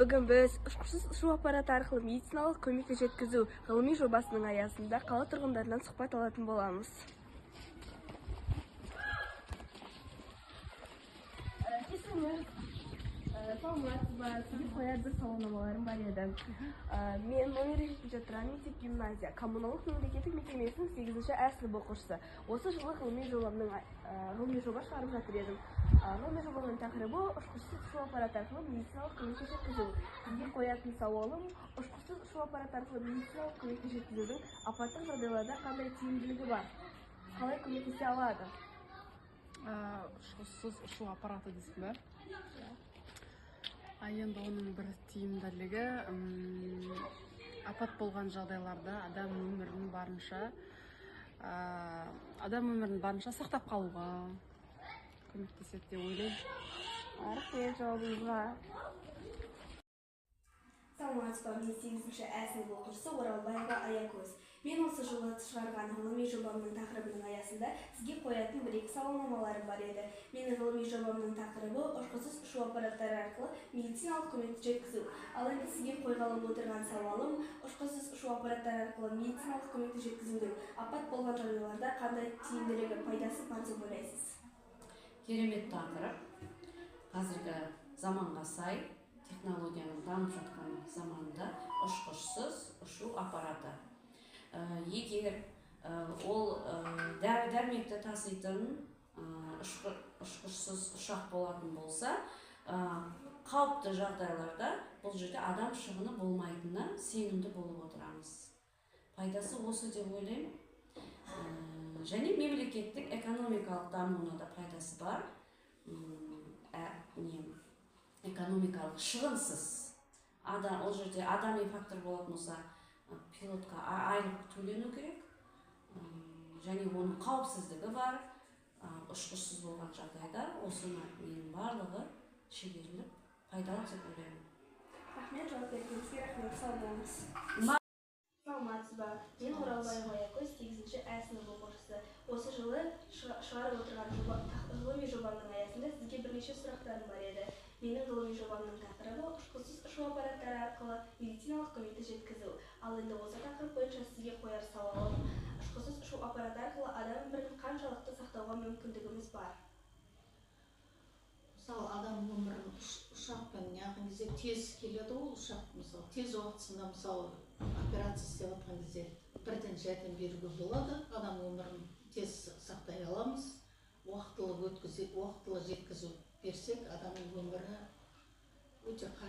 Бүгін біз ұшқышсыз ұшу аппараты арқылы медициналық көмекті жеткізу ғылыми жобасының аясында қала тұрғындарынан сұхбат алатын боламыз. Сізге қояр бір сауалнамаларым бар еді. Мен номер 7-ші тұран мектеп гимназия коммуналдық мемлекеттік мекемесінің 8-ші А сынып оқушысы. Осы жылы ғылыми жоба шығарып жатыр едім. Ғылыми жобаның тақырыбы ұшқышсыз ұшу аппараты арқылы медициналық көмекті жеткізу. Сізге қоятын сауалым, ұшқышсыз ұшу аппараты арқылы медициналық көмекті жеткізудің апаттық жағдайларда қандай тиімділігі бар? Қалай көмектесе алады? Ұшқышсыз ұшу аппараты дейсің бе? Енді оның бір тиімділігі апат болған жағдайларда адам өмірін барынша сақтап қалуға көмектеседі деп ойлаймын. Рахмет жауабыңызға. Саламатсыздар, мен 8-ші А сынып оқушысы Оралбаева Аякөз. Мен осы жылы шығарған ғылыми жобамның тақырыбының аясында сізге қоятын бір-екі сауалнамаларым бар еді. Менің ғылыми жобамның тақырыбы ұшқышсыз ұшу аппараттары арқылы медициналық көмекті жеткізу. Ал енді сізге қойғалы отырған сауалым, ұшқышсыз ұшу аппараттары арқылы медициналық көмекті жеткізудің апат болған жағдайларда қандай тиімділігі, пайдасы бар деп ойлайсыз? Керемет тақырып. Қазіргі заманға сай, технологияның дамып жатқан заманында ұшқышсыз ұшу аппараты. Егер ол дәрі-дәрмекті таситын ұшқышсыз ұшақ болатын болса, қауіпті жағдайларда бұл жерде адам шығыны болмайтынына сенімді болып отырамыз. Пайдасы осы деп ойлаймын. Және мемлекеттік экономикалық дамуына да пайдасы бар. Экономикалық шығынсыз. Ол жерде адами фактор болатын болса, пилотқа айлық төлену керек. Және оның қауіпсіздігі бар. Ұшқышсыз болған жағдайда осының барлығы шегеріліп пайдалы деп ойлаймын. Рахмет, жауап бергеніңізге рахмет, сау болыңыз. Саламатсыздар, мен Оралбаева Аякөз, 8-ші А сынып оқушысы. Осы жылы шығарып отырған ғылыми жобамның аясында сізге бірнеше сұрақтарым бар еді. Менің ғылыми жобамның тақырыбы ұшқышсыз ұшу аппараттары арқылы медициналық көмекті жеткізу. Ал енді осы тақырып бойынша сізге қояр сауалым, ұшқышсыз ұшу аппараты арқылы адам өмірін қаншалықты сақтауға мүмкіндігіміз бар? Мысалы, адам өмірін ұшақпен неғын кезде тез келеді, ол ұшақ мысалы тез уақытысында мысалы операция істеп жатқан кезде бірден жәрдем беруге болады. Адам өмірін тез сақтай аламыз. Уақытылы жеткізу берсек, адамның өмірі өте